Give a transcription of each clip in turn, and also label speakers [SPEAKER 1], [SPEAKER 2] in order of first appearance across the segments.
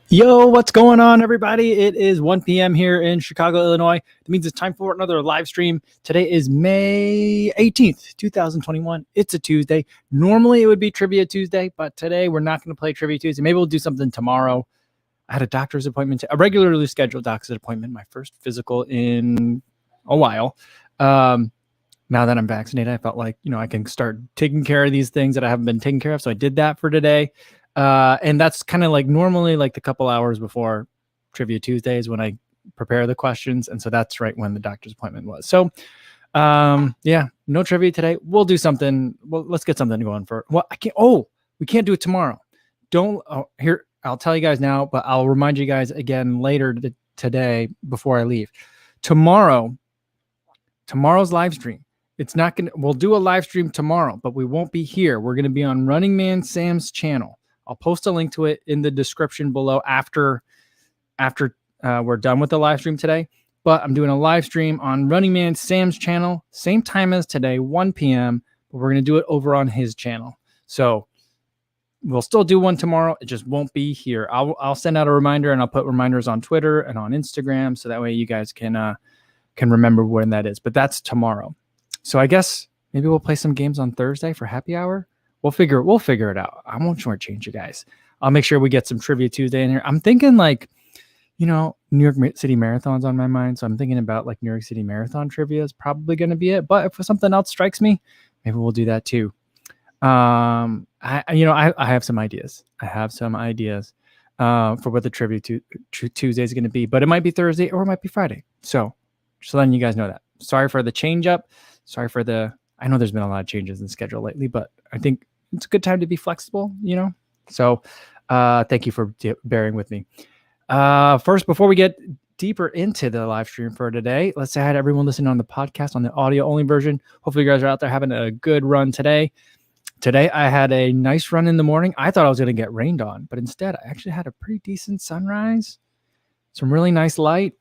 [SPEAKER 1] Yo, what's going on, everybody? It is 1 p.m. here in Chicago, Illinois. That means it's time for another live stream. Today is May 18th, 2021. It's a Tuesday. Normally it would be Trivia Tuesday, but today we're not going to play Trivia Tuesday. Maybe we'll do something tomorrow. I had a doctor's appointment, a regularly scheduled doctor's appointment, my first physical in a while. Now that I'm vaccinated, I felt like, I can start taking care of these things that I haven't been taking care of. So I did that for today. And that's kind of like normally like the couple hours before Trivia Tuesdays when I prepare the questions. And so that's right when the doctor's appointment was. So, yeah, no trivia today. We'll do something. Well, let's get something going for, we can't do it tomorrow. Here, I'll tell you guys now, but I'll remind you guys again later today before I leave. Tomorrow's live stream. We'll do a live stream tomorrow, but we won't be here. We're going to be on Runningman Sam's channel. I'll post a link to it in the description below after we're done with the live stream today. But I'm doing a live stream on Runningman Sam's channel, same time as today, 1 p.m. But we're going to do it over on his channel. So we'll still do one tomorrow. It just won't be here. I'll send out a reminder, and I'll put reminders on Twitter and on Instagram, so that way you guys can remember when that is. But that's tomorrow. So I guess maybe we'll play some games on Thursday for happy hour. We'll figure it out. I won't shortchange you guys. I'll make sure we get some Trivia Tuesday in here. I'm thinking New York City Marathon's on my mind. So I'm thinking about New York City Marathon trivia is probably going to be it. But if something else strikes me, maybe we'll do that too. I have some ideas. For what the Trivia Tuesday is going to be. But it might be Thursday or it might be Friday. So just letting you guys know that. Sorry for the change up. I know there's been a lot of changes in the schedule lately, but I think it's a good time to be flexible, So thank you for bearing with me. First, before we get deeper into the live stream for today, let's say hi to everyone listening on the podcast on the audio only version. Hopefully you guys are out there having a good run today. Today, I had a nice run in the morning. I thought I was going to get rained on, but instead I actually had a pretty decent sunrise. Some really nice light.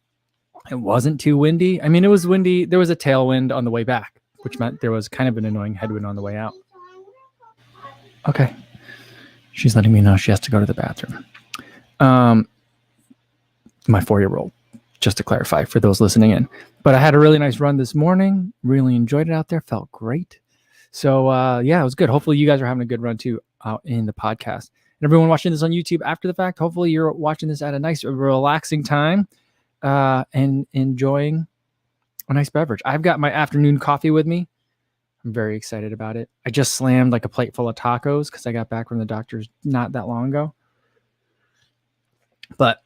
[SPEAKER 1] It wasn't too windy. I mean, it was windy. There was a tailwind on the way back, which meant there was kind of an annoying headwind on the way out. Okay. She's letting me know she has to go to the bathroom. My 4-year-old, just to clarify for those listening in. But I had a really nice run this morning. Really enjoyed it out there. Felt great. So, it was good. Hopefully you guys are having a good run too out in the podcast. And everyone watching this on YouTube after the fact, hopefully you're watching this at a nice, relaxing time and enjoying a nice beverage. I've got my afternoon coffee with me. I'm very excited about it. I just slammed a plate full of tacos because I got back from the doctor's not that long ago. But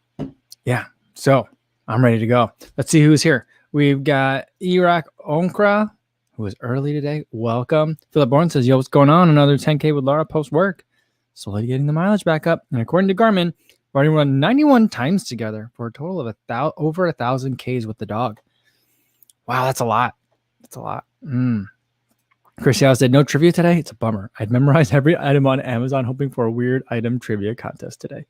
[SPEAKER 1] yeah, so I'm ready to go. Let's see who's here. We've got Iraq Onkra, who is early today. Welcome. Philip Bourne says, yo, what's going on? Another 10K with Laura post work. Slowly getting the mileage back up. And according to Garmin, we've already run 91 times together for a total of over 1,000 Ks with the dog. Wow, that's a lot. Chris Yao said, no trivia today? It's a bummer. I'd memorized every item on Amazon hoping for a weird item trivia contest today.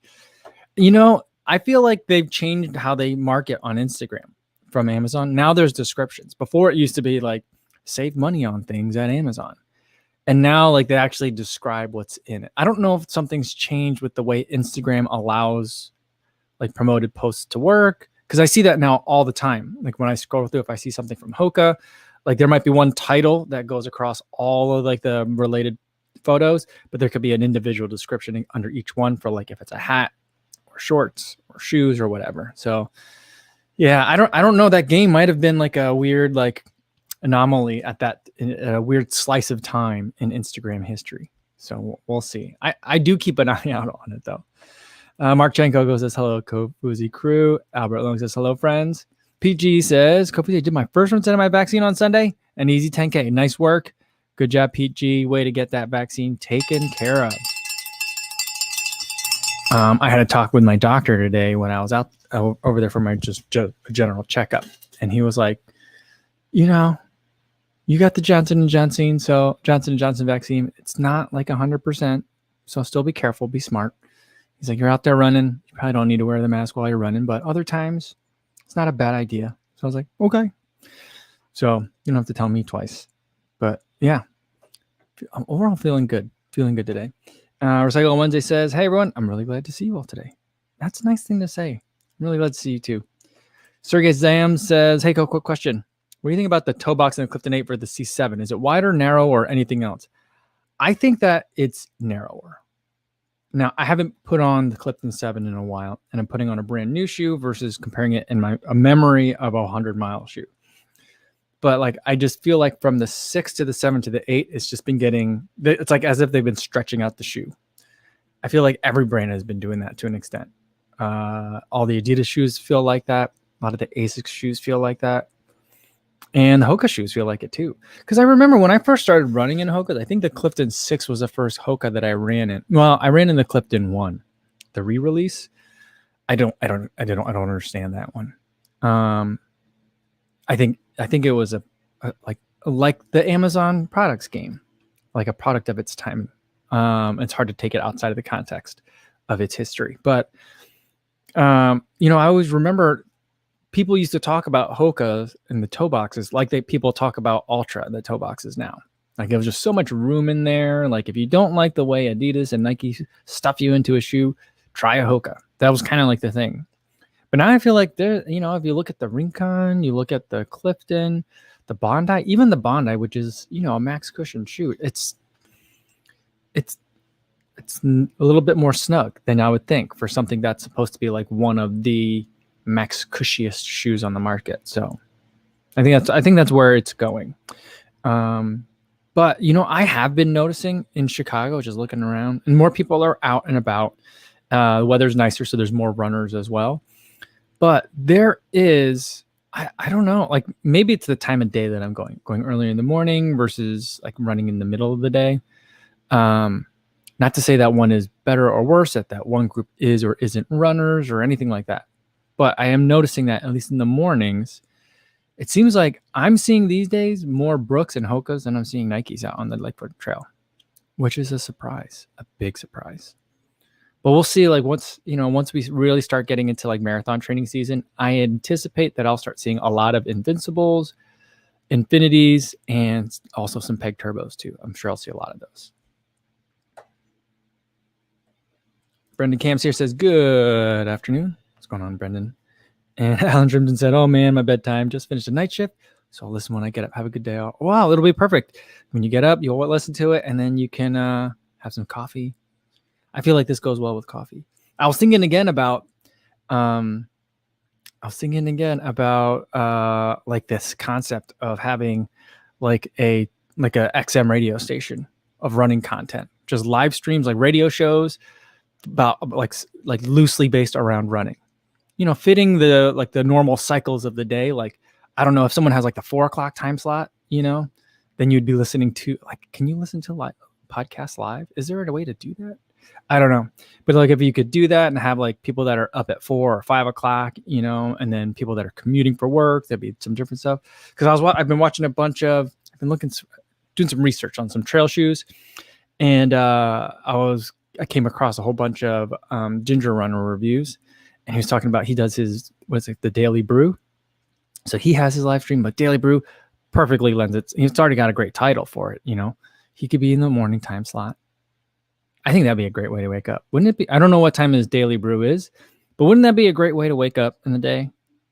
[SPEAKER 1] I feel like they've changed how they market on Instagram from Amazon. Now there's descriptions. Before it used to be save money on things at Amazon. And now they actually describe what's in it. I don't know if something's changed with the way Instagram allows promoted posts to work. Because I see that now all the time. When I scroll through, if I see something from Hoka, there might be one title that goes across all of the related photos, but there could be an individual description under each one for if it's a hat or shorts or shoes or whatever. So yeah, I don't know. That game might have been a weird anomaly at a weird slice of time in Instagram history. So we'll see. I do keep an eye out on it though. Mark Chenko says, hello, Kofuzi crew. Albert Long says, hello, friends. PG says, Kofuzi, I did my first instead of my vaccine on Sunday. An easy 10K. Nice work. Good job, PG. Way to get that vaccine taken care of. I had a talk with my doctor today when I was out over there for my just general checkup. And he was like, you got the Johnson & Johnson vaccine. It's not 100%. So still be careful, be smart. He's like, you're out there running. You probably don't need to wear the mask while you're running, but other times it's not a bad idea. So I was like, okay. So you don't have to tell me twice, but yeah, I'm overall feeling good today. Recycle on Wednesday says, hey everyone, I'm really glad to see you all today. That's a nice thing to say. I'm really glad to see you too. Sergey Zam says, hey, quick question. What do you think about the toe box and the Clifton 8 for the C7? Is it wider, narrow, or anything else? I think that it's narrower. Now, I haven't put on the Clifton 7 in a while, and I'm putting on a brand new shoe versus comparing it in a memory of a 100-mile shoe. But like, I just feel like from the 6 to the 7 to the 8, it's just been getting, it's like as if they've been stretching out the shoe. I feel like every brand has been doing that to an extent. All the Adidas shoes feel like that. A lot of the Asics shoes feel like that. And the Hoka shoes feel like it too. Because I remember when I first started running in Hoka, I think the Clifton 6 was the first Hoka that I ran in. Well, I ran in the Clifton 1, the re-release. I don't understand that one. I think it was a like the Amazon products game, like a product of its time. It's hard to take it outside of the context of its history. But I always remember people used to talk about Hoka in the toe boxes like people talk about Ultra in the toe boxes now. Like there was just so much room in there. Like if you don't like the way Adidas and Nike stuff you into a shoe, try a Hoka. That was kind of like the thing. But now I feel like there, if you look at the Rincon, you look at the Clifton, the Bondi, even the Bondi, which is, a max cushion shoe, it's a little bit more snug than I would think for something that's supposed to be like one of the max cushiest shoes on the market. So I think that's where it's going. But I have been noticing in Chicago, just looking around, and more people are out and about. The weather's nicer, so there's more runners as well. But there is, I don't know, like maybe it's the time of day that I'm going earlier in the morning versus like running in the middle of the day. Not to say that one is better or worse, that one group is or isn't runners or anything like that. But I am noticing that at least in the mornings, it seems like I'm seeing these days more Brooks and Hokas than I'm seeing Nikes out on the Lakewood Trail, which is a surprise, a big surprise. But we'll see, like once we really start getting into like marathon training season, I anticipate that I'll start seeing a lot of Invincibles, Infinities, and also some Peg Turbos too. I'm sure I'll see a lot of those. Brendan Camps here says, good afternoon. What's going on, Brendan? And Alan Trimton said, oh man, my bedtime. Just finished a night shift, so I'll listen when I get up. Have a good day. Wow, it'll be perfect. When you get up, you'll listen to it, and then you can have some coffee. I feel like this goes well with coffee. I was thinking again about like this concept of having like a XM radio station of running content, just live streams, like radio shows about like loosely based around running, fitting the normal cycles of the day. Like, I don't know, if someone has like the 4:00 time slot, then you'd be listening to can you listen to live podcasts live? Is there a way to do that? I don't know. But like if you could do that and have like people that are up at 4 or 5 o'clock, and then people that are commuting for work, there'd be some different stuff. Because I've been watching doing some research on some trail shoes, and I came across a whole bunch of Ginger Runner reviews, and he was talking about, he does his the Daily Brew. So he has his live stream, but Daily Brew perfectly lends it. He's already got a great title for it. He could be in the morning time slot. I think that'd be a great way to wake up. Wouldn't it be? I don't know what time his Daily Brew is, but wouldn't that be a great way to wake up in the day,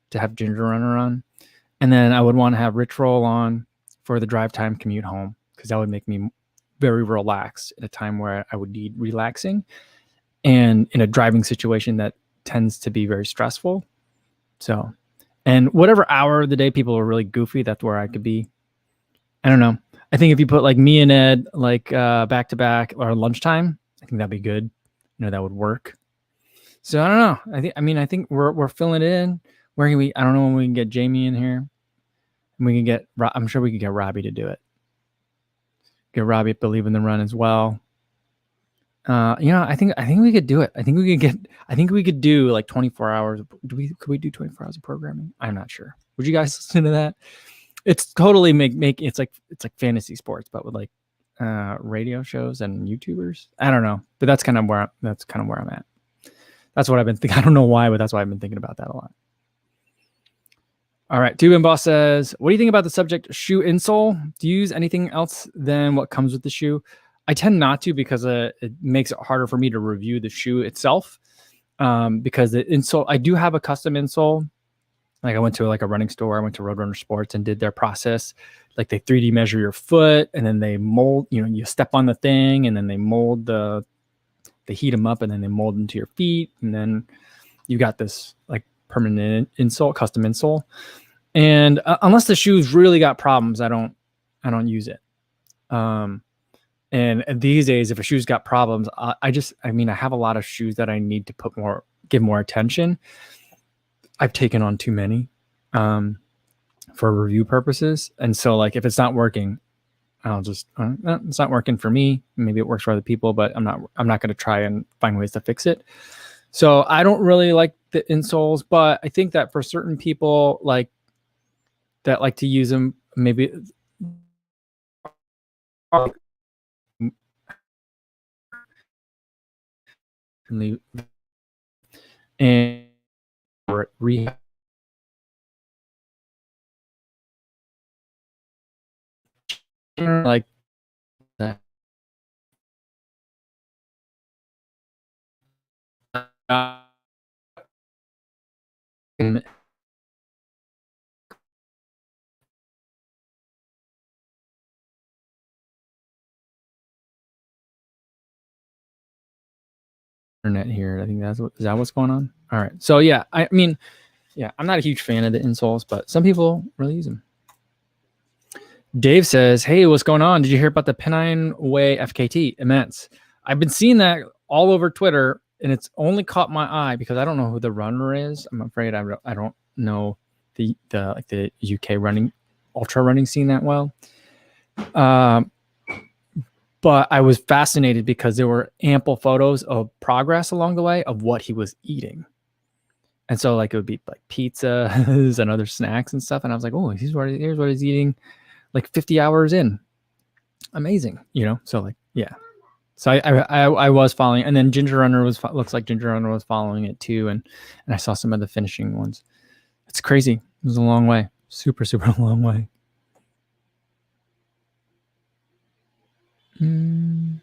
[SPEAKER 1] to have Ginger Runner on? And then I would want to have Rich Roll on for the drive time commute home, because that would make me very relaxed at a time where I would need relaxing, and in a driving situation that tends to be very stressful. So, and whatever hour of the day people are really goofy, that's where I could be. I don't know. I think if you put like me and Ed back to back or lunchtime, I think that'd be good. That would work. So I don't know. I think we're filling it in. Where can we? I don't know when we can get Jamie in here. And we can get. I'm sure we could get Robbie to do it. Get Robbie to Believe in the Run as well. I think we could do it. I think we could do like 24 hours. Could we do 24 hours of programming? I'm not sure. Would you guys listen to that? It's totally it's like fantasy sports, but with like radio shows and YouTubers. I don't know, but that's kind of where I'm at. That's what I've been thinking. I don't know why, but that's why I've been thinking about that a lot. All right. Tubin Boss says, what do you think about the subject shoe insole? Do you use anything else than what comes with the shoe? I tend not to, because it makes it harder for me to review the shoe itself. because the insole, I do have a custom insole. Like I went to like a running store, I went to Roadrunner Sports and did their process. Like they 3D measure your foot and then they mold, you step on the thing and then they mold they heat them up and then they mold into your feet. And then you got this like permanent insole, custom insole. And unless the shoes really got problems, I don't use it. And these days, if a shoe's got problems, I have a lot of shoes that I need to give more attention. I've taken on too many for review purposes. And so like, if it's not working, I'll just, it's not working for me. Maybe it works for other people, but I'm not going to try and find ways to fix it. So I don't really like the insoles, but I think that for certain people like to use them, maybe and rehab like that. Internet here. I think is that what's going on? All right. So yeah, I'm not a huge fan of the insoles, but some people really use them. Dave says, "Hey, what's going on? Did you hear about the Pennine Way FKT? Immense. I've been seeing that all over Twitter, and it's only caught my eye because I don't know who the runner is. I'm afraid I don't know the UK running ultra running scene that well. But I was fascinated because there were ample photos of progress along the way of what he was eating. And so like it would be like pizzas and other snacks and stuff. And I was like, oh, here's what he's eating like 50 hours in. Amazing. So like, yeah. So I was following, and then Ginger Runner looks like Ginger Runner was following it too. And I saw some of the finishing ones. It's crazy. It was a long way. Super, super long way. Sam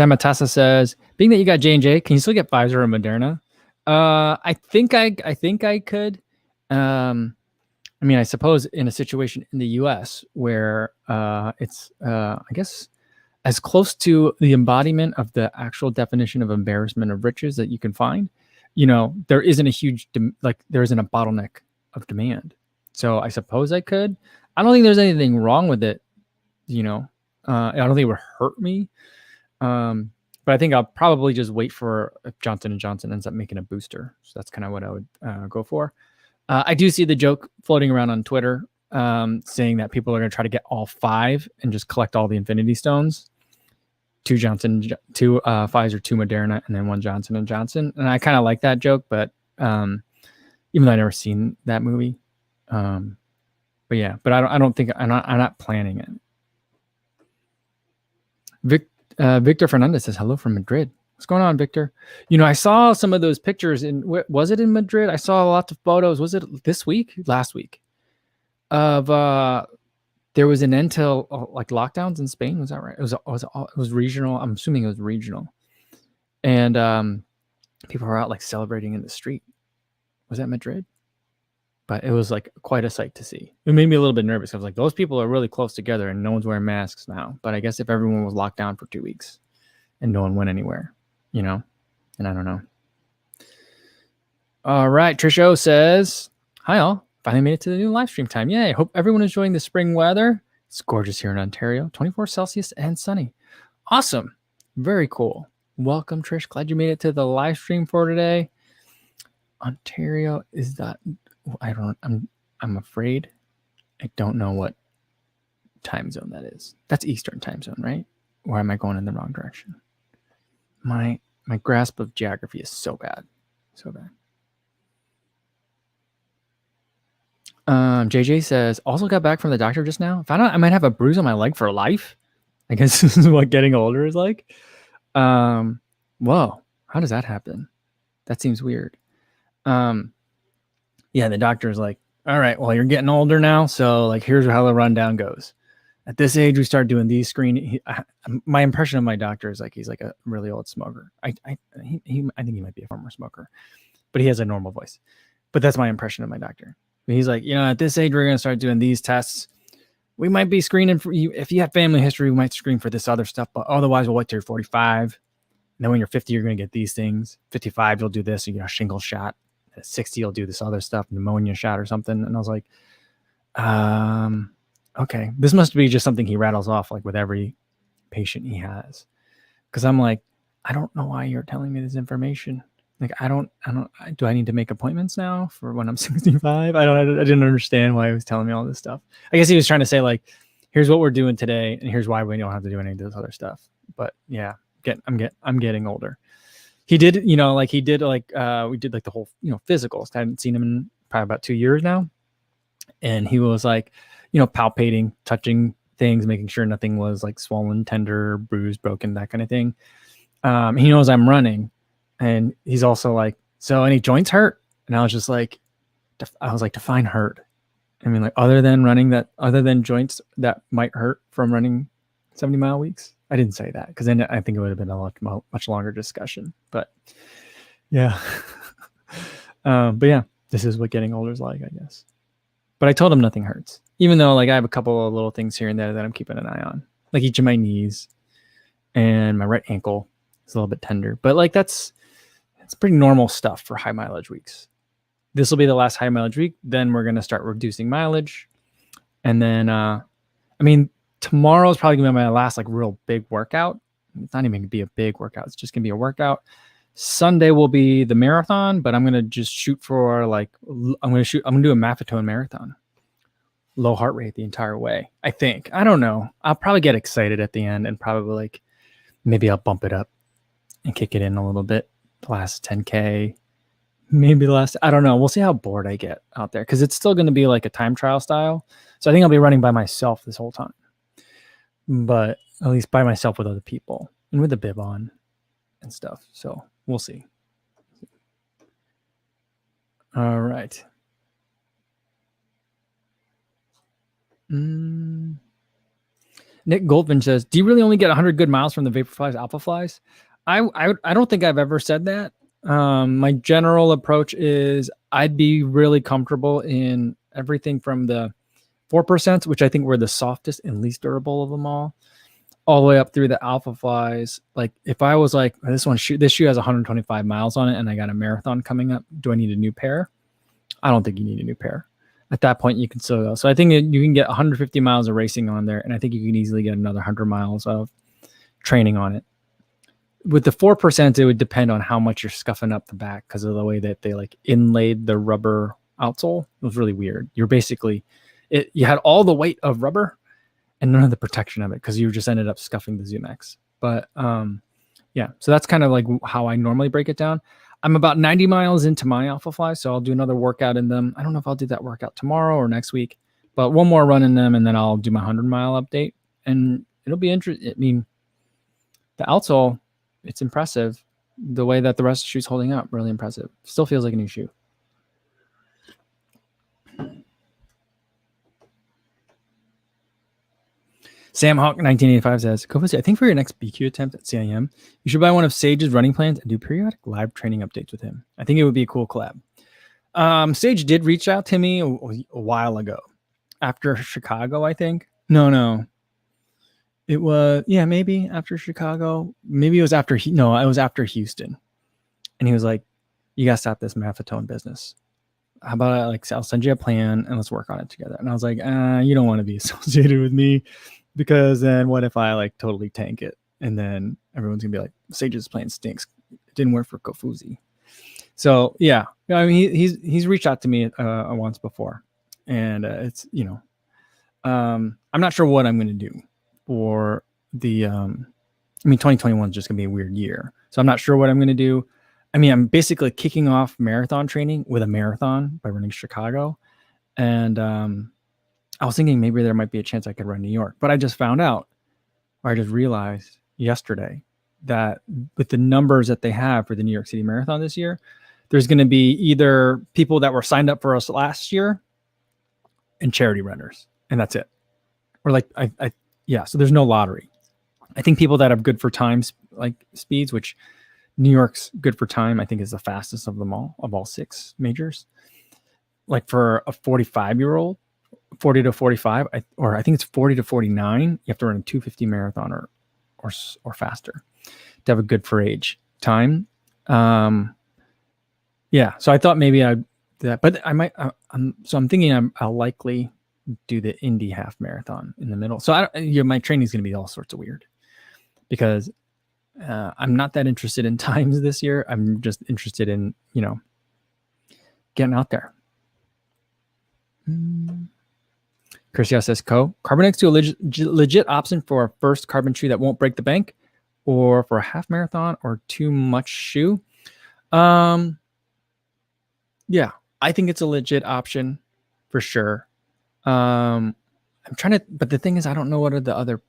[SPEAKER 1] Matassa says, being that you got J&J, can you still get Pfizer or Moderna? I think I could. I suppose in a situation in the US where it's I guess as close to the embodiment of the actual definition of embarrassment of riches that you can find, there isn't there isn't a bottleneck of demand. So I suppose I could. I don't think there's anything wrong with it. I don't think it would hurt me. But I think I'll probably just wait for if Johnson & Johnson ends up making a booster. So that's kind of what I would go for. I do see the joke floating around on Twitter saying that people are going to try to get all 5 and just collect all the Infinity Stones. 2 Pfizer, 2 Moderna, and then 1 Johnson & Johnson. And I kind of like that joke, but even though I've never seen that movie. But yeah, but I don't think I'm not planning it. Victor Fernandez says hello from Madrid. What's going on, Victor? I saw some of those pictures was it in Madrid? I saw lots of photos. Was it this week? Last week? Of there was an end to like lockdowns in Spain. Was that right? It was regional. I'm assuming it was regional. And people were out like celebrating in the street. Was that Madrid? But it was like quite a sight to see. It made me a little bit nervous. I was like, those people are really close together and no one's wearing masks now. But I guess if everyone was locked down for 2 weeks and no one went anywhere, and I don't know. All right. Trisho says, hi all. Finally made it to the new live stream time. Yay. Hope everyone is enjoying the spring weather. It's gorgeous here in Ontario. 24 Celsius and sunny. Awesome. Very cool. Welcome, Trish. Glad you made it to the live stream for today. Ontario is that... I'm afraid I don't know what time zone that is. That's Eastern time zone, right? Or am I going in the wrong direction? My grasp of geography is so bad. So bad. JJ says, also got back from the doctor just now. Found out I might have a bruise on my leg for life. I guess this is what getting older is like. Whoa. How does that happen? That seems weird. Yeah, the doctor's like, all right, well, you're getting older now, so like here's how the rundown goes. at this age, we start doing these screening. My impression of my doctor is like he's like a really old smoker. I think he might be a former smoker, but he has a normal voice. But that's my impression of my doctor. He's like, at this age, we're going to start doing these tests. We might be screening for you. If you have family history, we might screen for this other stuff, but otherwise we'll wait till you're 45. And then when you're 50, you're going to get these things. 55, you'll do this, you get a shingle shot. At 60, you'll do this other stuff, pneumonia shot or something. And I was like, okay, this must be just something he rattles off like with every patient he has. Cause I'm like, I don't know why you're telling me this information. Like, do I need to make appointments now for when I'm 65? I didn't understand why he was telling me all this stuff. I guess he was trying to say like, here's what we're doing today. And here's why we don't have to do any of this other stuff. But yeah, I'm getting older. He did, we did like the whole, physicals. I hadn't seen him in probably about 2 years now. And he was like, palpating, touching things, making sure nothing was like swollen, tender, bruised, broken, that kind of thing. He knows I'm running. And he's also like, so any joints hurt? And I was just like, define hurt. I mean, like other than joints that might hurt from running 70-mile weeks. I didn't say that because then I think it would have been a much longer discussion. But yeah. But yeah, this is what getting older is like, I guess. But I told him nothing hurts, even though like I have a couple of little things here and there that I'm keeping an eye on, like each of my knees and my right ankle is a little bit tender. But like that's pretty normal stuff for high mileage weeks. This will be the last high mileage week. Then we're going to start reducing mileage. And then, tomorrow is probably going to be my last like real big workout. It's not even going to be a big workout. It's just going to be a workout. Sunday will be the marathon, but I'm going to just shoot for like, I'm going to do a Maffetone marathon. Low heart rate the entire way. I think. I don't know. I'll probably get excited at the end and probably like, maybe I'll bump it up and kick it in a little bit. The last 10K, maybe the last, I don't know. We'll see how bored I get out there because it's still going to be like a time trial style. So I think I'll be running by myself this whole time, but at least by myself with other people and with the bib on and stuff. So we'll see. All right. Nick Goldman says, do you really only get 100 good miles from the Vaporflies, Alpha Flies? I don't think I've ever said that. My general approach is I'd be really comfortable in everything from the 4%, which I think were the softest and least durable of them all the way up through the Alpha Flies. Like if I was like, this shoe has 125 miles on it and I got a marathon coming up, do I need a new pair? I don't think you need a new pair. At that point, you can still go. So I think you can get 150 miles of racing on there, and I think you can easily get another 100 miles of training on it. With the 4%, it would depend on how much you're scuffing up the back because of the way that they like inlaid the rubber outsole. It was really weird. You're basically, you had all the weight of rubber and none of the protection of it because you just ended up scuffing the Zoom X. But yeah, so that's kind of like how I normally break it down. I'm about 90 miles into my Alpha Fly, so I'll do another workout in them. I don't know if I'll do that workout tomorrow or next week, but one more run in them, and then I'll do my 100-mile update. And it'll be interesting. I mean, the outsole, it's impressive. The way that the rest of the shoe's holding up, really impressive. Still feels like a new shoe. Sam Hawk 1985 says, Kofuzi, I think for your next BQ attempt at CIM, you should buy one of Sage's running plans and do periodic live training updates with him. I think it would be a cool collab. Sage did reach out to me a while ago after Chicago, I think. No. It was, yeah, maybe after Chicago. Maybe it was after, it was after Houston. And he was like, you got to stop this Maffetone business. How about I'll send you a plan and let's work on it together. And I was like, you don't want to be associated with me. Because then what if I totally tank it and then everyone's gonna be like, Sage's plan stinks. It didn't work for Kofuzi. So yeah, I mean he's reached out to me once before, and it's I'm not sure what I'm gonna do for the 2021 is just gonna be a weird year, so I'm not sure what I'm gonna do. I mean, I'm basically kicking off marathon training with a marathon by running Chicago, and I was thinking maybe there might be a chance I could run New York, but I just found out, or I just realized yesterday that with the numbers that they have for the New York City Marathon this year, there's going to be either people that were signed up for us last year and charity runners, and that's it. or like yeah. So there's no lottery. I think people that have good for times like speeds, which New York's good for time, I think is the fastest of them all, of all 6 majors. Like for a 45-year-old, 40 to 45, or I think it's 40 to 49, you have to run a 250 marathon or faster to have a good for age time. Yeah, so I thought maybe I'd do that, but I might. I'm thinking I'll likely do the Indy half marathon in the middle. So my training is going to be all sorts of weird because I'm not that interested in times this year. I'm just interested in getting out there. Chris says, carbon X to a legit option for a first carbon shoe that won't break the bank, or for a half marathon, or too much shoe. Yeah, I think it's a legit option for sure. I'm trying to, but the thing is, I don't know what are the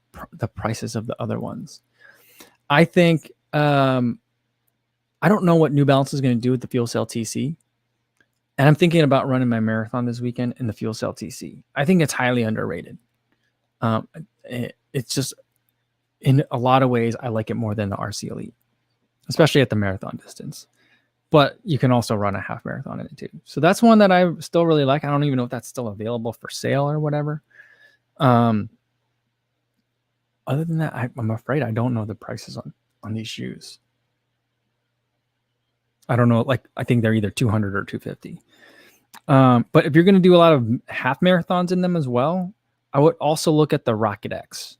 [SPEAKER 1] prices of the other ones. I think I don't know what New Balance is going to do with the Fuel Cell TC. And I'm thinking about running my marathon this weekend in the Fuel Cell TC. I think it's highly underrated. It's just, in a lot of ways, I like it more than the RC Elite, especially at the marathon distance. But you can also run a half marathon in it too. So that's one that I still really like. I don't even know if that's still available for sale or whatever. Other than that, I'm afraid I don't know the prices on these shoes. I don't know. Like, I think they're either 200 or 250. But if you're going to do a lot of half marathons in them as well, I would also look at the Rocket X.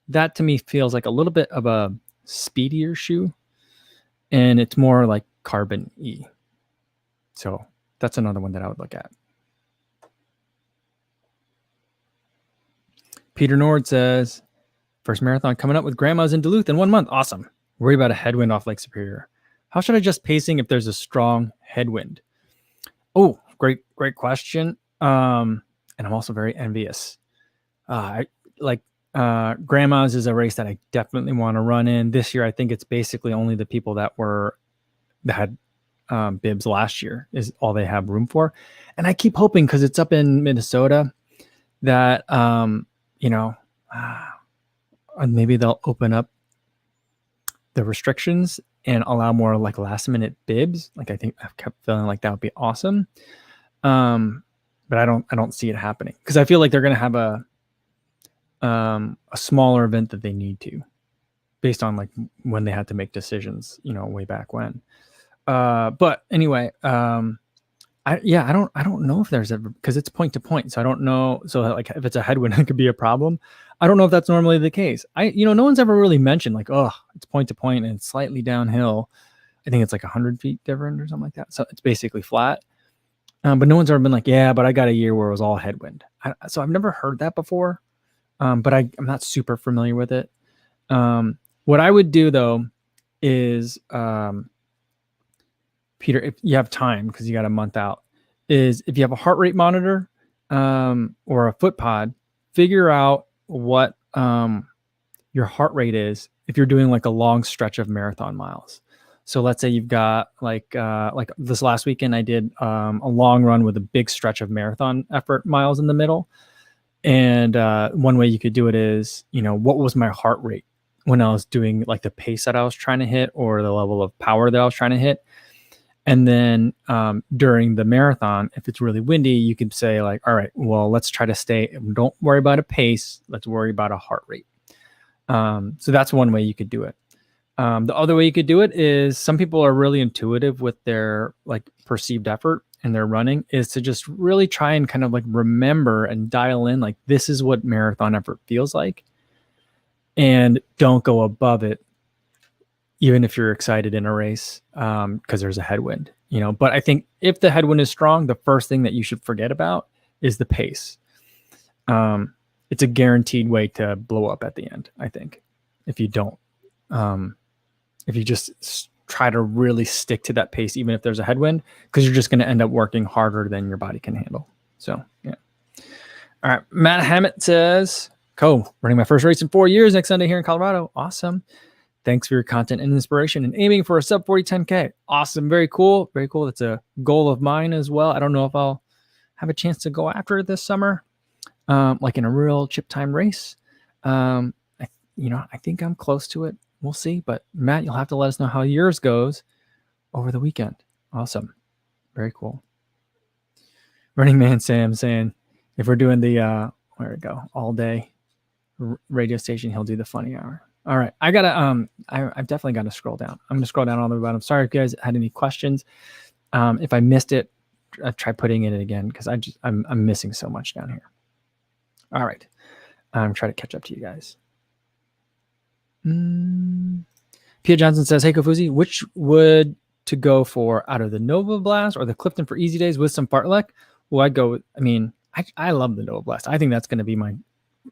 [SPEAKER 1] That to me feels like a little bit of a speedier shoe, and it's more like Carbon E. So that's another one that I would look at. Peter Nord says, first marathon coming up with grandmas in Duluth in 1 month. Awesome. Worry about a headwind off Lake Superior. How should I adjust pacing if there's a strong headwind? Oh, great question. And I'm also very envious. Grandma's is a race that I definitely want to run in this year. I think it's basically only the people that had bibs last year is all they have room for. And I keep hoping, because it's up in Minnesota, that maybe they'll open up the restrictions and allow more like last minute bibs. Like, I think I've kept feeling like that would be awesome. But I don't see it happening, because I feel like they're going to have a smaller event that they need to, based on like when they had to make decisions, way back when. But anyway, I don't know if there's ever, because it's point to point. So I don't know. So like, if it's a headwind, it could be a problem. I don't know if that's normally the case. No one's ever really mentioned like, oh, it's point to point and it's slightly downhill. I think it's like 100 feet different or something like that. So it's basically flat. But no one's ever been like, yeah, but I got a year where it was all headwind. So I've never heard that before. But I'm not super familiar with it. What I would do though is, Peter, if you have time, because you got a month out, is if you have a heart rate monitor or a foot pod, figure out what your heart rate is if you're doing like a long stretch of marathon miles. So let's say you've got like this last weekend, I did a long run with a big stretch of marathon effort miles in the middle. And one way you could do it is, what was my heart rate when I was doing like the pace that I was trying to hit, or the level of power that I was trying to hit. And then during the marathon, if it's really windy, you could say like, all right, well, let's try to don't worry about a pace. Let's worry about a heart rate. So that's one way you could do it. The other way you could do it is, some people are really intuitive with their like perceived effort and their running, is to just really try and kind of like remember and dial in, like, this is what marathon effort feels like, and don't go above it, even if you're excited in a race, because there's a headwind, But I think if the headwind is strong, the first thing that you should forget about is the pace. It's a guaranteed way to blow up at the end, I think, if you don't. If you just try to really stick to that pace, even if there's a headwind, because you're just going to end up working harder than your body can handle. So, yeah. All right. Matt Hammett says, running my first race in 4 years next Sunday here in Colorado. Awesome. Thanks for your content and inspiration, and aiming for a sub 40 10K. Awesome. Very cool. Very cool. That's a goal of mine as well. I don't know if I'll have a chance to go after it this summer. like in a real chip time race. I think I'm close to it. We'll see. But Matt, you'll have to let us know how yours goes over the weekend. Awesome. Very cool. Runningman Sam saying, if we're doing the where we go all day radio station, he'll do the funny hour. All right, I gotta I've definitely got to scroll down. I'm gonna scroll down all the way bottom. Sorry if you guys had any questions. If I missed it, I'll try putting it in again because I'm missing so much down here. All right, I'm trying to catch up to you guys. Pia Johnson says, "Hey Kofuzi, which would to go for out of the Nova Blast or the Clifton for easy days with some fartlek?" Well, I'd go with, I love the Nova Blast. I think that's going to be my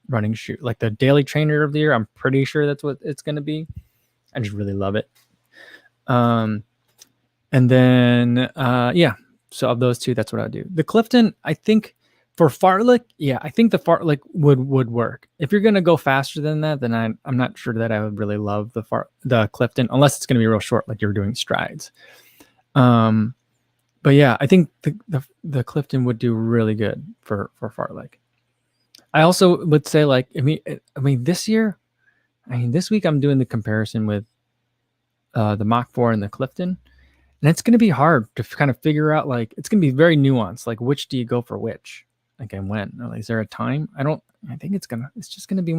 [SPEAKER 1] running shoe, like the daily trainer of the year. I'm pretty sure that's what it's going to be. I just really love it. And then, yeah, so of those two, that's what I would do. The Clifton, I think for fartlek, yeah, I think the fartlek would work. If you're going to go faster than that, then I'm not sure that I would really love the Clifton, unless it's going to be real short, like you're doing strides. But yeah, I think the Clifton would do really good for fartlek. I also would say, like, this week I'm doing the comparison with the Mach 4 and the Clifton, and it's going to be hard to kind of figure out, like, it's going to be very nuanced, like, which do you go for which, like, and when? Like, is there a time? I think it's just going to be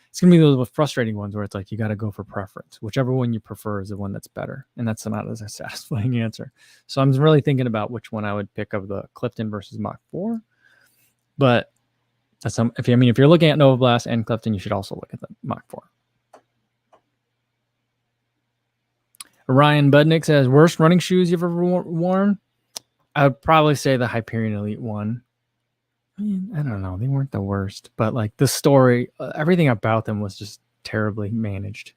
[SPEAKER 1] it's going to be those frustrating ones where it's like you got to go for preference. Whichever one you prefer is the one that's better, and that's not as a satisfying answer. So I'm really thinking about which one I would pick of the Clifton versus Mach 4. But if you're looking at Nova Blast and Clifton, you should also look at the Mach 4. Ryan Budnick says, worst running shoes you've ever worn? I would probably say the Hyperion Elite 1. I don't know. They weren't the worst, but like the story, everything about them was just terribly managed.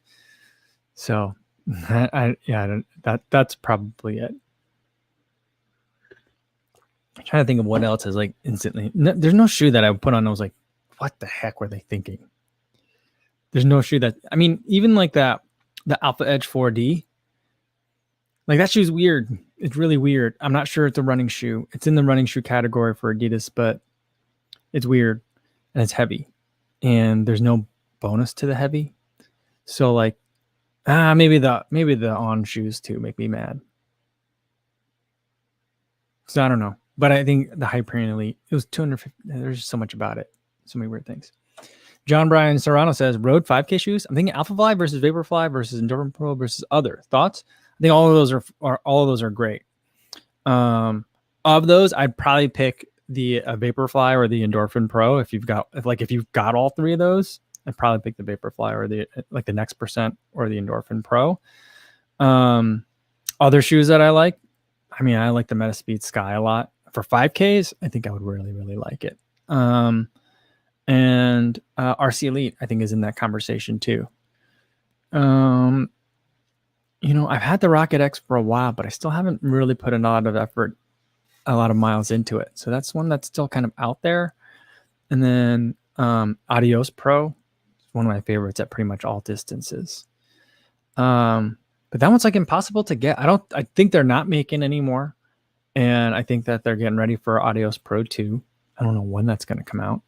[SPEAKER 1] So that's probably it. I'm trying to think of what else is like instantly. There's no shoe that I would put on and I was like, what the heck were they thinking? There's no shoe that, even like the Alpha Edge 4D, like that shoe's weird. It's really weird. I'm not sure it's a running shoe. It's in the running shoe category for Adidas, but it's weird and it's heavy and there's no bonus to the heavy. So like, maybe the On shoes too make me mad. So I don't know, but I think the Hyperion Elite, it was 250. There's just so much about it. So many weird things. John Brian Serrano says, road 5K shoes. I'm thinking Alphafly versus Vaporfly versus Endorphin Pro versus other thoughts. I think all of those are great. Of those, I'd probably pick the Vaporfly or the Endorphin Pro. If you've got all three of those, I'd probably pick the Vaporfly or the Next Percent or the Endorphin Pro. Other shoes that I like, I like the Metaspeed Sky a lot. For 5Ks, I think I would really, really like it. And RC Elite, I think, is in that conversation too. I've had the Rocket X for a while, but I still haven't really put a lot of effort, a lot of miles into it. So that's one that's still kind of out there. And then Adios Pro is one of my favorites at pretty much all distances. But that one's like impossible to get. I think they're not making anymore. And I think that they're getting ready for Adios Pro 2. I don't know when that's going to come out.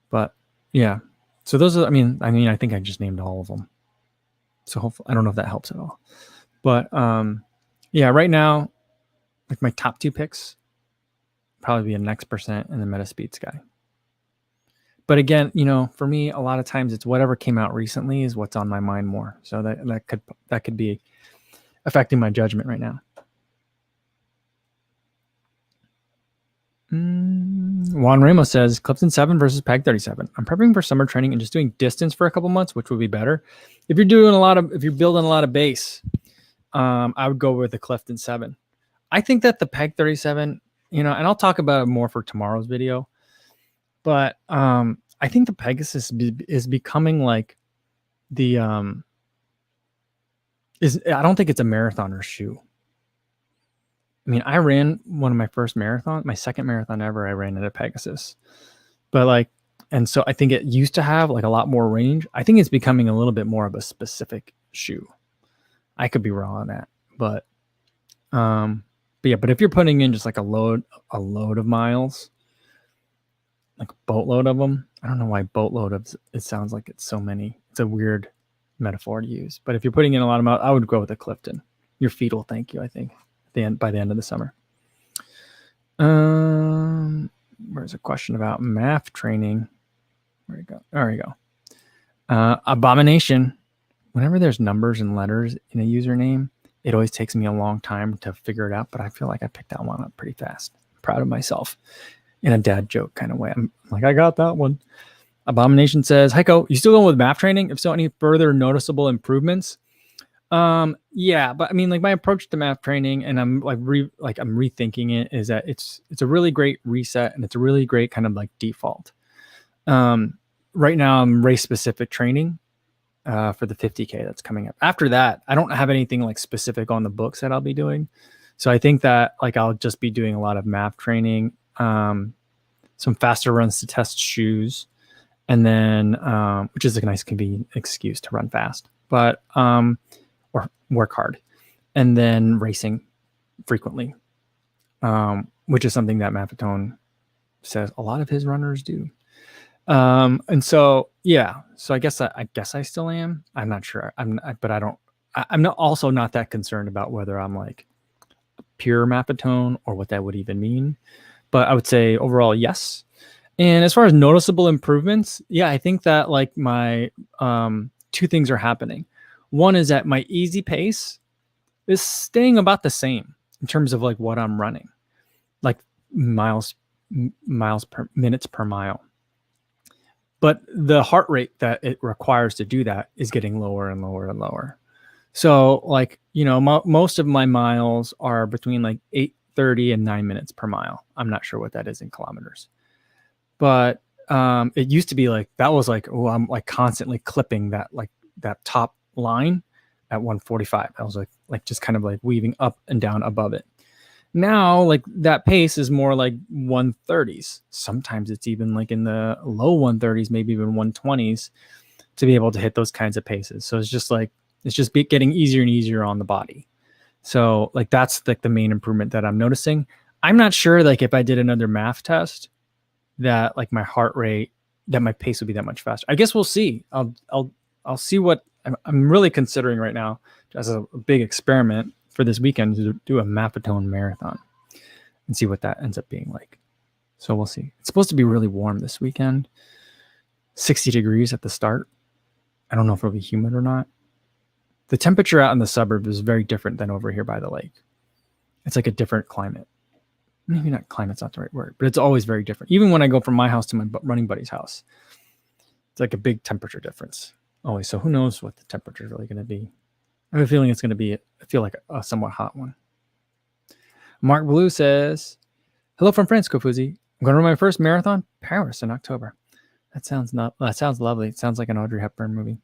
[SPEAKER 1] But yeah. So those are, I think I just named all of them. So hopefully, I don't know if that helps at all. But yeah, right now, like my top two picks probably be a Next Percent and the Metaspeed Sky. But again, for me, a lot of times it's whatever came out recently is what's on my mind more. So that could be affecting my judgment right now. Juan Ramos says, Clifton 7 versus Peg 37. I'm prepping for summer training and just doing distance for a couple months, which would be better. If you're building a lot of base, I would go with the Clifton 7. I think that the Peg 37, and I'll talk about it more for tomorrow's video, but I think the Pegasus is becoming like the I don't think it's a marathoner shoe. I ran one of my first marathons, my second marathon ever, I ran at a Pegasus. But and so I think it used to have like a lot more range. I think it's becoming a little bit more of a specific shoe. I could be wrong on that. But yeah, but if you're putting in just like a load of miles, like a boatload of them. I don't know why boatload of it sounds like it's so many. It's a weird metaphor to use. But if you're putting in a lot of I would go with a Clifton. Your feet will thank you, I think, by the end of the summer. Where's a question about math training? Where you go? There you go. Abomination. Whenever there's numbers and letters in a username, it always takes me a long time to figure it out, but I feel like I picked that one up pretty fast. I'm proud of myself in a dad joke kind of way. I'm like, I got that one. Abomination says, Heiko, you still going with math training? If so, any further noticeable improvements? Yeah, but I mean, like my approach to math training, and I'm like, I'm rethinking it, is that it's a really great reset, and it's a really great kind of like default. Right now I'm race specific training, for the 50K that's coming up. After that, I don't have anything like specific on the books that I'll be doing. So I think that like, I'll just be doing a lot of math training, some faster runs to test shoes, and then, which is a nice convenient excuse to run fast, but, or work hard, and then racing frequently, which is something that Maffetone says a lot of his runners do. And so, yeah, so I guess I still am. I'm not sure. I'm not also not that concerned about whether I'm like pure Maffetone or what that would even mean. But I would say overall, yes. And as far as noticeable improvements, yeah, I think that like my, two things are happening. One is that my easy pace is staying about the same in terms of like what I'm running, like miles per minutes per mile. But the heart rate that it requires to do that is getting lower and lower and lower. So like, most of my miles are between like 8:30 and 9 minutes per mile. I'm not sure what that is in kilometers, but it used to be like, that was like, oh, I'm like constantly clipping that top line at 145. I was like just kind of like weaving up and down above it. Now, like that pace is more like 130s. Sometimes it's even like in the low 130s, maybe even 120s, to be able to hit those kinds of paces. So it's just getting easier and easier on the body. So like, that's like the main improvement that I'm noticing. I'm not sure like if I did another math test that like my heart rate, that my pace would be that much faster. I guess we'll see. I'll see what I'm really considering right now as a big experiment for this weekend, to do a Maffetone marathon and see what that ends up being like. So we'll see. It's supposed to be really warm this weekend, 60 degrees at the start. I don't know if it'll be humid or not. The temperature out in the suburb is very different than over here by the lake. It's like a different climate. Maybe not climate's not the right word, but it's always very different. Even when I go from my house to my running buddy's house, it's like a big temperature difference always. So who knows what the temperature is really going to be. I have a feeling it's going to be, I feel like a somewhat hot one. Mark Blue says, hello from France, Kofuzi. I'm going to run my first marathon, Paris, in October. That sounds lovely. It sounds like an Audrey Hepburn movie.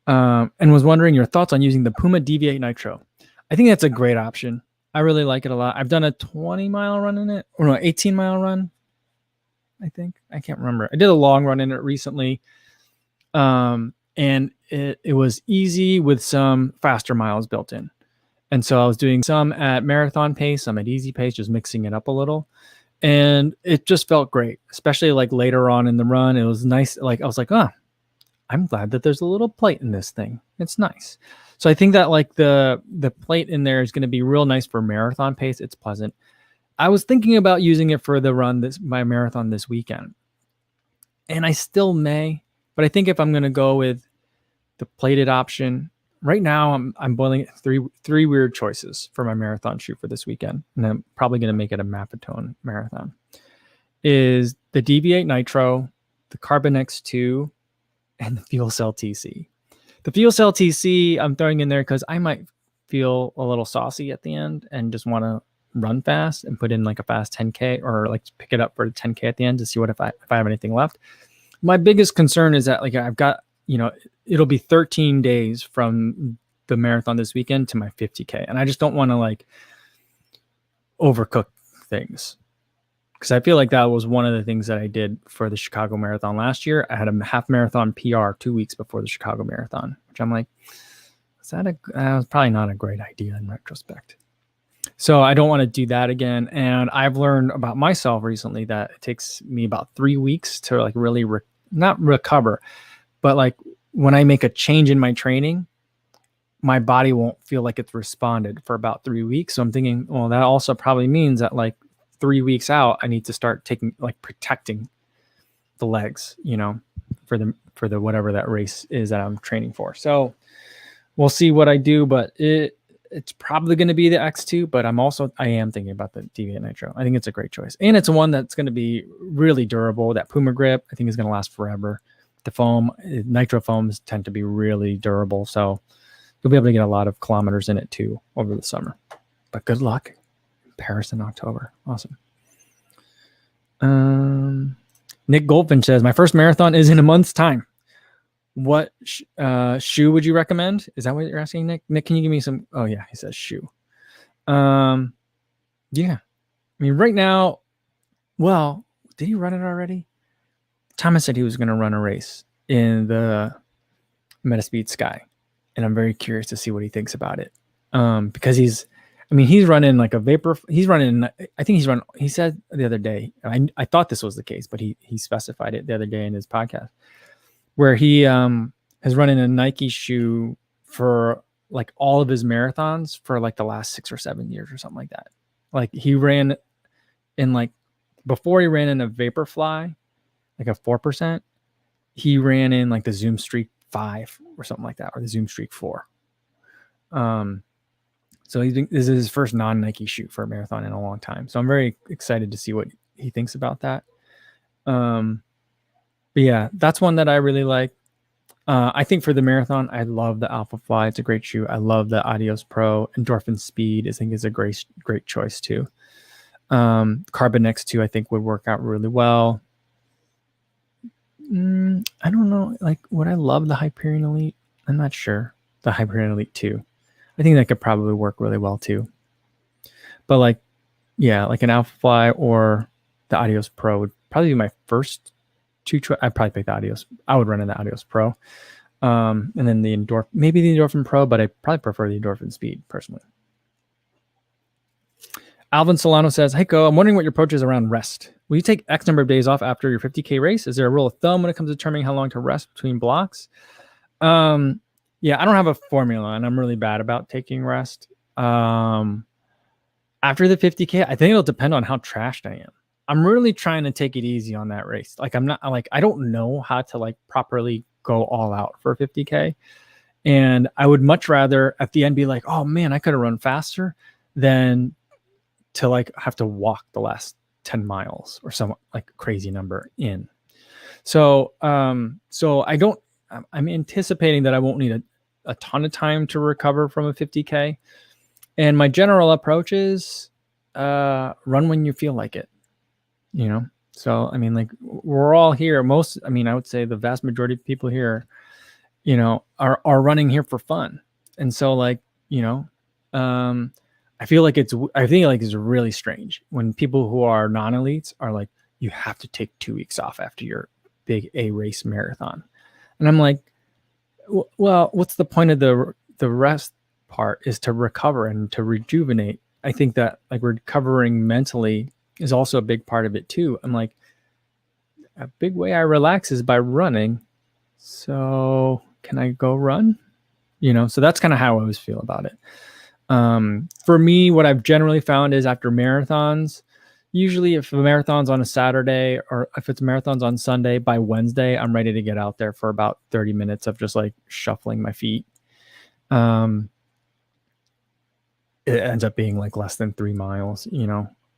[SPEAKER 1] And was wondering your thoughts on using the Puma Deviate Nitro. I think that's a great option. I really like it a lot. I've done a 20-mile run in it, or no, 18-mile run, I think. I can't remember. I did a long run in it recently. And it was easy with some faster miles built in. And so I was doing some at marathon pace, some at easy pace, just mixing it up a little. And it just felt great, especially like later on in the run. It was nice. Like I was like, I'm glad that there's a little plate in this thing. It's nice. So I think that like the plate in there is going to be real nice for marathon pace. It's pleasant. I was thinking about using it for the run, my marathon this weekend. And I still may, but I think if I'm going to go with the plated option right now, I'm boiling three weird choices for my marathon shoot for this weekend. And I'm probably going to make it a Maffetone marathon. Is the Deviate Nitro, the Carbon X2, and the Fuel Cell TC. The Fuel Cell TC I'm throwing in there because I might feel a little saucy at the end and just want to run fast and put in like a fast 10K, or like pick it up for the 10K at the end to see what if I have anything left. My biggest concern is that like I've got, it'll be 13 days from the marathon this weekend to my 50K. And I just don't want to like overcook things, because I feel like that was one of the things that I did for the Chicago Marathon last year. I had a half marathon PR 2 weeks before the Chicago Marathon, which I'm like, that was probably not a great idea in retrospect. So I don't want to do that again. And I've learned about myself recently that it takes me about 3 weeks to like really not recover, but like when I make a change in my training, my body won't feel like it's responded for about 3 weeks. So I'm thinking, well, that also probably means that like 3 weeks out, I need to start taking like protecting the legs, for the whatever that race is that I'm training for. So we'll see what I do, but it's probably going to be the X2, but I am thinking about the Deviant Nitro. I think it's a great choice. And it's one that's going to be really durable. That Puma grip, I think, is going to last forever. The foam, Nitro foams tend to be really durable. So you'll be able to get a lot of kilometers in it too over the summer. But good luck in Paris in October. Awesome. Nick Goldfinch says, my first marathon is in a month's time. What shoe would you recommend? Is that what you're asking, Nick? Nick, can you give me some? Oh yeah, he says shoe. Yeah. I mean, right now, well, did he run it already? Thomas said he was going to run a race in the Metaspeed Sky, and I'm very curious to see what he thinks about it. Because he's running like a vapor. He said the other day, I thought this was the case, but he specified it the other day in his podcast, where he has run in a Nike shoe for like all of his marathons for like the last 6 or 7 years or something like that. Like he ran in like, before he ran in a Vaporfly, like a 4%, he ran in like the Zoom Streak 5 or something like that, or the Zoom Streak 4. So this is his first non-Nike shoe for a marathon in a long time. So I'm very excited to see what he thinks about that. But yeah, that's one that I really like. I think for the marathon, I love the Alpha Fly. It's a great shoe. I love the Adios Pro. Endorphin Speed, I think, is a great choice too. Carbon X2, I think, would work out really well. I don't know. Like, would I love the Hyperion Elite? I'm not sure. The Hyperion Elite 2. I think that could probably work really well too. But like, yeah, like an Alpha Fly or the Adios Pro would probably be my first two. I'd probably pick the Adios. I would run in the Adios Pro. And then maybe the Endorphin Pro, but I probably prefer the Endorphin Speed personally. Alvin Solano says, hey, Ko, I'm wondering what your approach is around rest. Will you take X number of days off after your 50K race? Is there a rule of thumb when it comes to determining how long to rest between blocks? Yeah, I don't have a formula, and I'm really bad about taking rest. After the 50K, I think it'll depend on how trashed I am. I'm really trying to take it easy on that race. Like, I don't know how to like properly go all out for 50K. And I would much rather at the end be like, oh man, I could have run faster than to like have to walk the last 10 miles or some like crazy number in. So, I'm anticipating that I won't need a ton of time to recover from a 50K. And my general approach is run when you feel like it, So, I mean, like, we're all here. I would say the vast majority of people here, are running here for fun. And so, like, I think it's really strange when people who are non-elites are like, you have to take 2 weeks off after your big A race marathon. And I'm like, well, what's the point of the rest part is to recover and to rejuvenate. I think that like recovering mentally is also a big part of it too. I'm like, a big way I relax is by running. So can I go run? So that's kind of how I always feel about it. For me, what I've generally found is after marathons, usually if a marathon's on a Saturday or if it's marathons on Sunday, by Wednesday, I'm ready to get out there for about 30 minutes of just like shuffling my feet. It ends up being like less than 3 miles,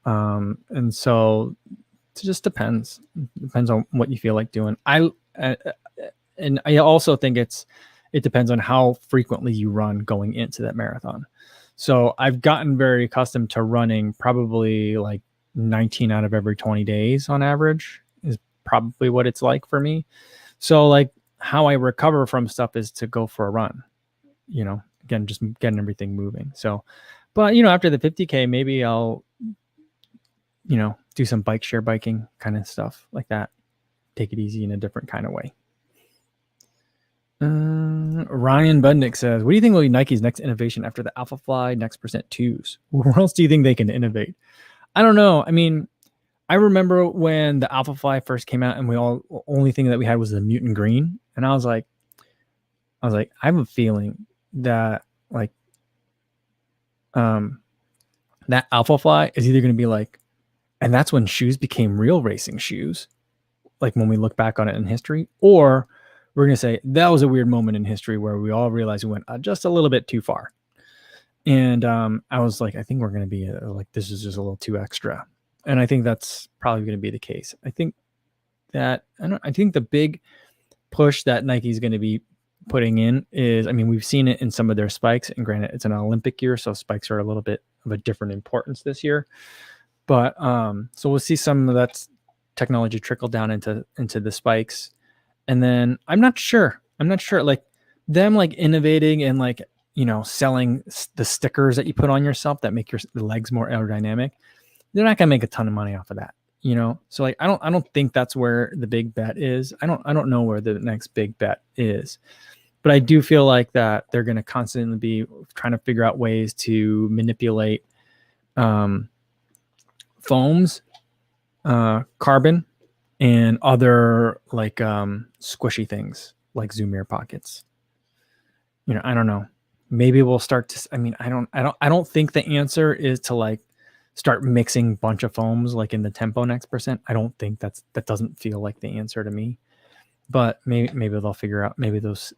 [SPEAKER 1] and so it just depends. It depends on what you feel like doing. And I also think it depends on how frequently you run going into that marathon. So I've gotten very accustomed to running probably like 19 out of every 20 days on average is probably what it's like for me. So like how I recover from stuff is to go for a run, again, just getting everything moving. So, but after the 50K, maybe I'll, do some bike share biking kind of stuff like that. Take it easy in a different kind of way. Ryan Budnick says, what do you think will be Nike's next innovation after the Alpha Fly Next Percent 2s? Where else do you think they can innovate? I don't know. I mean, I remember when the Alpha Fly first came out and only thing that we had was the mutant green. And I was like, I have a feeling that like, that Alpha Fly is either going to be like, and that's when shoes became real racing shoes. Like when we look back on it in history, or we're going to say that was a weird moment in history where we all realized we went just a little bit too far. And I was like, I think we're going to be like, this is just a little too extra. And I think that's probably going to be the case. I think that, I think the big push that Nike's going to be putting in is, I mean, we've seen it in some of their spikes, and granted it's an Olympic year, so spikes are a little bit of a different importance this year. But so we'll see some of that technology trickle down into the spikes. And then I'm not sure like them like innovating and like, you know, selling the stickers that you put on yourself that make your legs more aerodynamic. They're not gonna make a ton of money off of that, you know. So like I don't think that's where the big bet is. I don't know where the next big bet is, but I do feel like that they're gonna constantly be trying to figure out ways to manipulate foams, carbon, and other like squishy things like Zoom Air pockets. You know, I don't know. Maybe we'll start to. I mean, I don't think the answer is to like start mixing a bunch of foams like in the Tempo Next Percent. I don't think that doesn't feel like the answer to me. But maybe they'll figure out. Maybe those.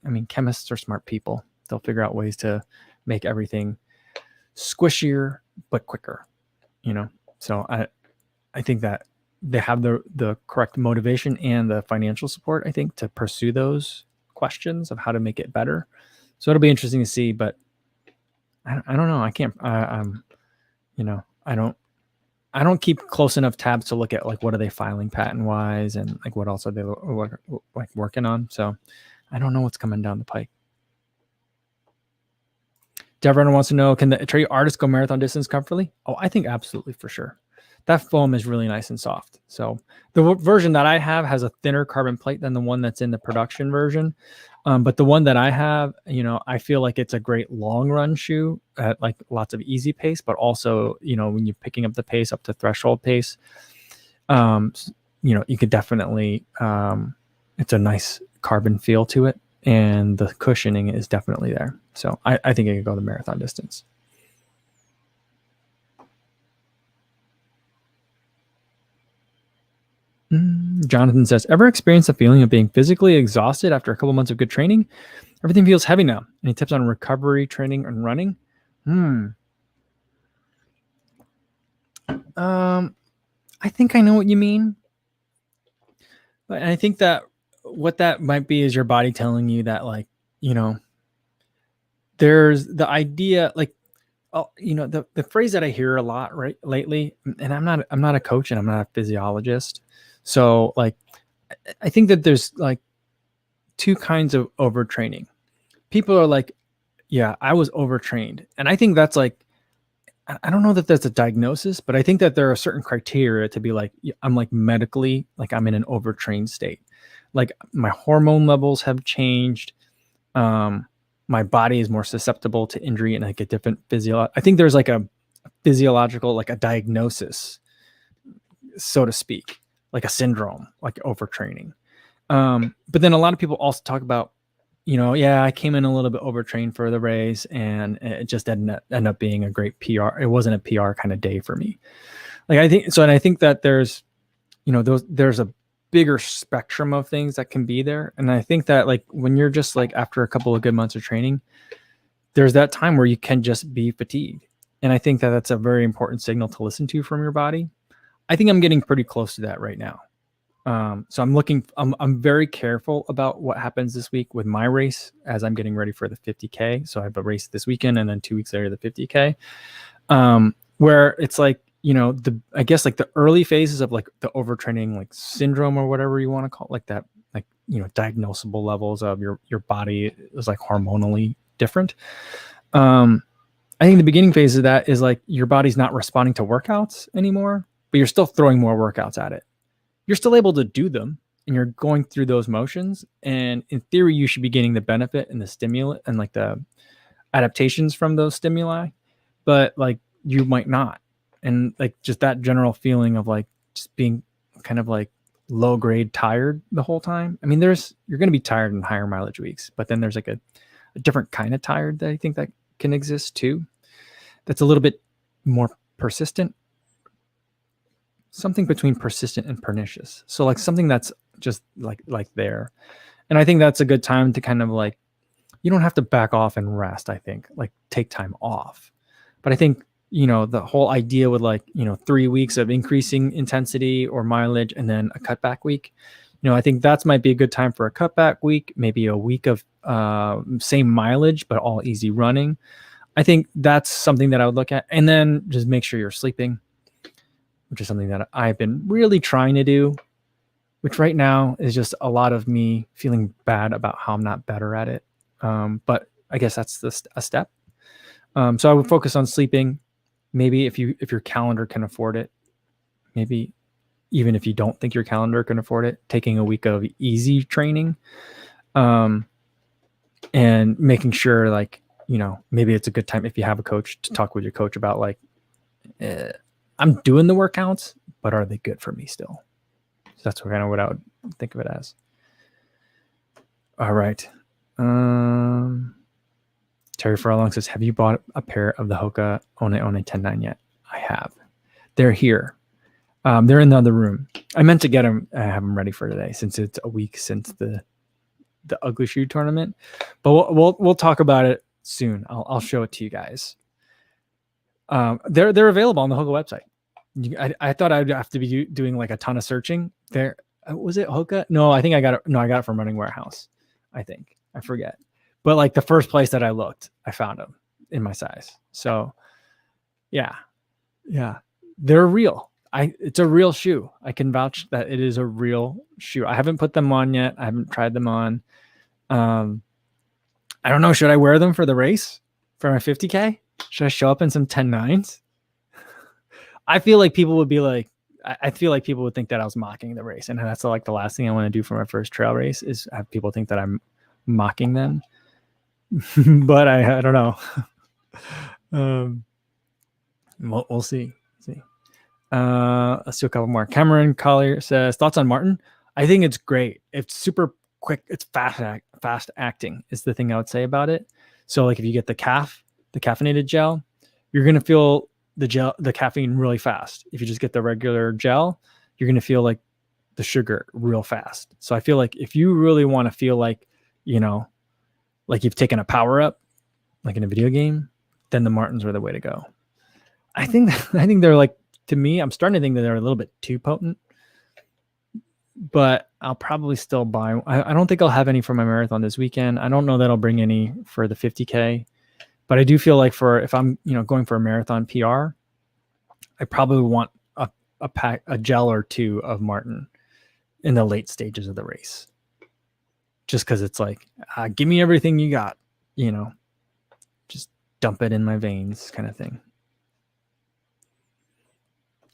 [SPEAKER 1] I mean, chemists are smart people. They'll figure out ways to make everything squishier but quicker. You know. So I think that they have the correct motivation and the financial support, I think, to pursue those questions of how to make it better. So it'll be interesting to see, but I don't know. I can't, you know, I don't keep close enough tabs to look at like, what are they filing patent wise and like, what else are they like working on? So I don't know what's coming down the pike. Dev Runner wants to know, can the Trey artist go marathon distance comfortably? Oh, I think absolutely, for sure. That foam is really nice and soft. So the version that I have has a thinner carbon plate than the one that's in the production version. But the one that I have, you know, I feel like it's a great long run shoe at like lots of easy pace, but also, you know, when you're picking up the pace up to threshold pace, you know, you could definitely, it's a nice carbon feel to it. And the cushioning is definitely there. So I think it could go the marathon distance. Jonathan says, ever experienced a feeling of being physically exhausted after a couple months of good training? Everything feels heavy now. Any tips on recovery, training, and running? I think I know what you mean. But I think that what that might be is your body telling you that, like, you know, there's the idea, like, oh, you know, the phrase that I hear a lot right lately, and I'm not a coach and I'm not a physiologist. So like, I think that there's like two kinds of overtraining. People are like, yeah, I was overtrained. And I think that's like, I don't know that that's a diagnosis, but I think that there are certain criteria to be like, I'm like medically, like I'm in an overtrained state. Like my hormone levels have changed. My body is more susceptible to injury and like a different I think there's like a physiological, like a diagnosis, so to speak, like a syndrome, like overtraining. But then a lot of people also talk about, you know, yeah, I came in a little bit overtrained for the race and it just didn't end up being a great PR. It wasn't a PR kind of day for me. Like I think so. And I think that there's, you know, there's a bigger spectrum of things that can be there. And I think that like when you're just like after a couple of good months of training, there's that time where you can just be fatigued. And I think that that's a very important signal to listen to from your body. I think I'm getting pretty close to that right now. So I'm very careful about what happens this week with my race as I'm getting ready for the 50K. So I have a race this weekend and then 2 weeks later, the 50K, where it's like, you know, I guess like the early phases of like the overtraining, like syndrome or whatever you want to call it, like that, like, you know, diagnosable levels of your body is like hormonally different. I think the beginning phase of that is like your body's not responding to workouts anymore, but you're still throwing more workouts at it. You're still able to do them and you're going through those motions. And in theory, you should be getting the benefit and the stimulus and like the adaptations from those stimuli, but like you might not. And like just that general feeling of like just being kind of like low grade tired the whole time. I mean, you're going to be tired in higher mileage weeks, but then there's like a different kind of tired that I think that can exist too. That's a little bit more persistent, something between persistent and pernicious. So like something that's just like there. And I think that's a good time to kind of like, you don't have to back off and rest, I think, like take time off. But I think, the whole idea with like, 3 weeks of increasing intensity or mileage and then a cutback week, I think that might be a good time for a cutback week, maybe a week of same mileage, but all easy running. I think that's something that I would look at. And then just make sure you're sleeping, which is something that I've been really trying to do, which right now is just a lot of me feeling bad about how I'm not better at it. But I guess that's a step. So I would focus on sleeping. Maybe if your calendar can afford it, maybe even if you don't think your calendar can afford it, taking a week of easy training, and making sure like, maybe it's a good time if you have a coach to talk with your coach about like, I'm doing the workouts, but are they good for me still? So that's kind of what I would think of it as. All right. Terry Furlong says, have you bought a pair of the Hoka One 10.9 yet? I have. They're here. They're in the other room. I meant to get them. I have them ready for today since it's a week since the Ugly Shoe tournament. But we'll talk about it soon. I'll show it to you guys. They're available on the Hoka website. I thought I'd have to be doing like a ton of searching. There was it Hoka? No, I think I got it. No, I got it from Running Warehouse. I think I forget. But like the first place that I looked, I found them in my size. So yeah, they're real. It's a real shoe. I can vouch that it is a real shoe. I haven't put them on yet. I haven't tried them on. I don't know. Should I wear them for the race for my 50K? Should I show up in some 10.9s? I feel like people would be like, I feel like people would think that I was mocking the race. And that's like the last thing I want to do for my first trail race is have people think that I'm mocking them. But I don't know. We'll see. Let's do a couple more. Cameron Collier says, thoughts on Martin? I think it's great. It's super quick. It's fast acting is the thing I would say about it. So like if you get the caffeinated gel, you're going to feel the caffeine really fast. If you just get the regular gel, you're going to feel like the sugar real fast. So I feel like if you really want to feel like, like you've taken a power up, like in a video game, then the Martins are the way to go. I think they're like, to me, I'm starting to think that they're a little bit too potent, but I'll probably still buy. I don't think I'll have any for my marathon this weekend. I don't know that I'll bring any for the 50K, but I do feel like if I'm, going for a marathon PR, I probably want a gel or two of Martin in the late stages of the race. Just because it's like, give me everything you got, just dump it in my veins kind of thing.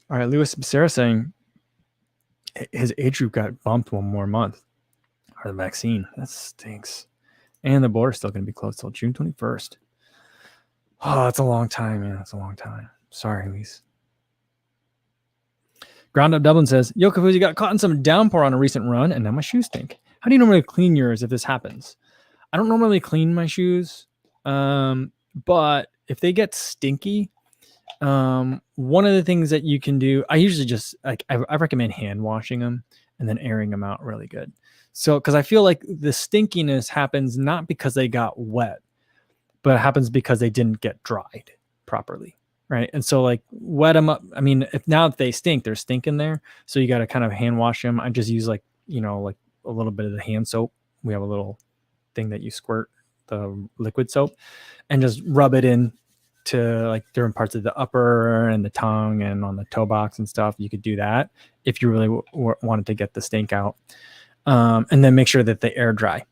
[SPEAKER 1] All right, Lewis Becerra saying his age group got bumped one more month for the vaccine. That stinks. And the border's still going to be closed till June 21st. Oh, that's a long time, man. That's a long time. Sorry, Luis. Ground Up Dublin says, Yo, Kofuzi got caught in some downpour on a recent run, and now my shoes stink. How do you normally clean yours if this happens? I don't normally clean my shoes, but if they get stinky, one of the things that you can do, I usually just I recommend hand washing them and then airing them out really good. So, because I feel like the stinkiness happens not because they got wet, but it happens because they didn't get dried properly, right? And so like wet them up. I mean, if they stink, there's stink in there, so you got to kind of hand wash them. I just use like a little bit of the hand soap. We have a little thing that you squirt the liquid soap and just rub it in to like different parts of the upper and the tongue and on the toe box and stuff. You could do that if you really wanted to get the stink out. And then make sure that they air dry.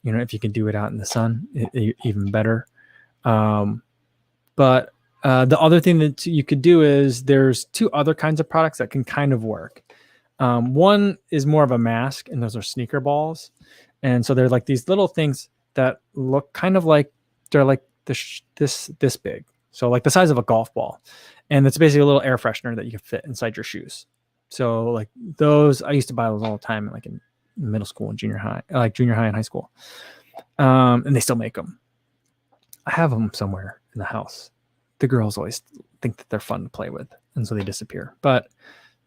[SPEAKER 1] If you can do it out in the sun, even better. But the other thing that you could do is there's two other kinds of products that can kind of work. One is more of a mask, and those are sneaker balls. And so they're like these little things that look kind of like they're like this big. So like the size of a golf ball. And it's basically a little air freshener that you can fit inside your shoes. So like those, I used to buy those all the time, like in middle school and junior high and high school. And they still make them. I have them somewhere in the house. The girls always think that they're fun to play with, and so they disappear. But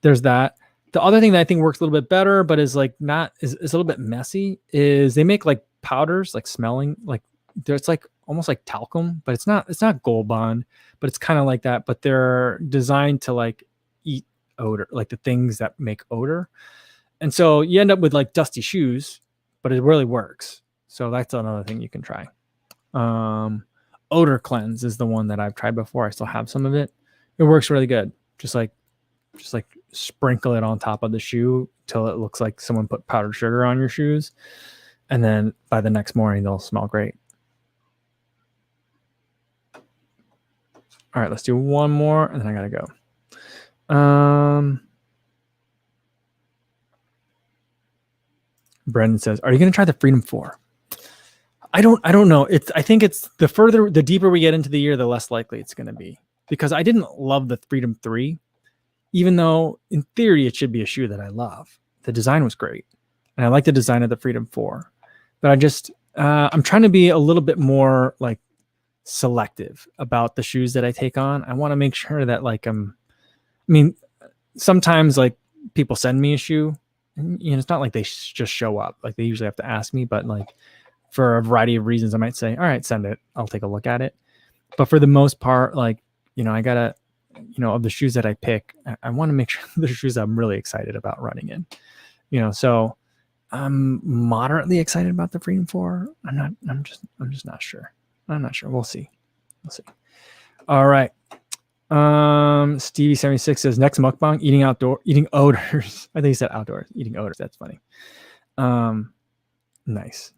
[SPEAKER 1] there's that. The other thing that I think works a little bit better, but is like is a little bit messy, is they make like powders, like smelling, like there's like almost like talcum, but it's not Gold Bond, but it's kind of like that. But they're designed to like eat odor, like the things that make odor. And so you end up with like dusty shoes, but it really works. So that's another thing you can try. Odor cleanse is the one that I've tried before. I still have some of it. It works really good. Just like sprinkle it on top of the shoe till it looks like someone put powdered sugar on your shoes. And then by the next morning, they'll smell great. All right, let's do one more and then I gotta go. Brendan says, are you going to try the Freedom 4? I don't know. I think it's the deeper we get into the year, the less likely it's going to be, because I didn't love the Freedom 3, even though in theory it should be a shoe that I love. The design was great, and I like the design of the Freedom 4, but I'm trying to be a little bit more like selective about the shoes that I take on. I want to make sure that like sometimes like people send me a shoe, and it's not like they just show up. Like they usually have to ask me, but like for a variety of reasons, I might say, all right, send it. I'll take a look at it. But for the most part, like, I gotta, of the shoes that I pick, I want to make sure the shoes I'm really excited about running in, so I'm moderately excited about the Freedom 4. I'm just not sure. I'm not sure. We'll see. All right. Stevie76 says next mukbang, eating odors. I think he said outdoors, eating odors. That's funny. Nice.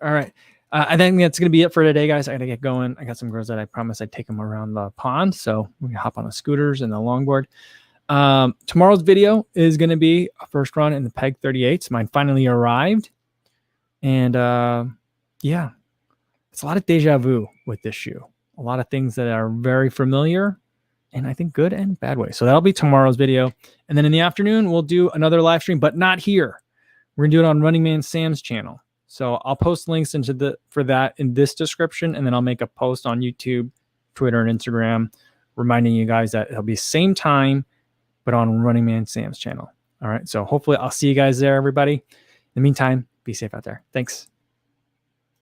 [SPEAKER 1] All right. I think that's going to be it for today, guys. I got to get going. I got some girls that I promised I'd take them around the pond. So we can hop on the scooters and the longboard. Tomorrow's video is going to be a first run in the Peg 38s. Mine finally arrived. And yeah, it's a lot of deja vu with this shoe. A lot of things that are very familiar, and I think good and bad way. So that'll be tomorrow's video. And then in the afternoon, we'll do another live stream, but not here. We're going to do it on Runningman Sam's channel. So I'll post links for that in this description, and then I'll make a post on YouTube, Twitter, and Instagram reminding you guys that it'll be same time, but on Runningman Sam's channel. All right. So hopefully I'll see you guys there, everybody. In the meantime, be safe out there. Thanks.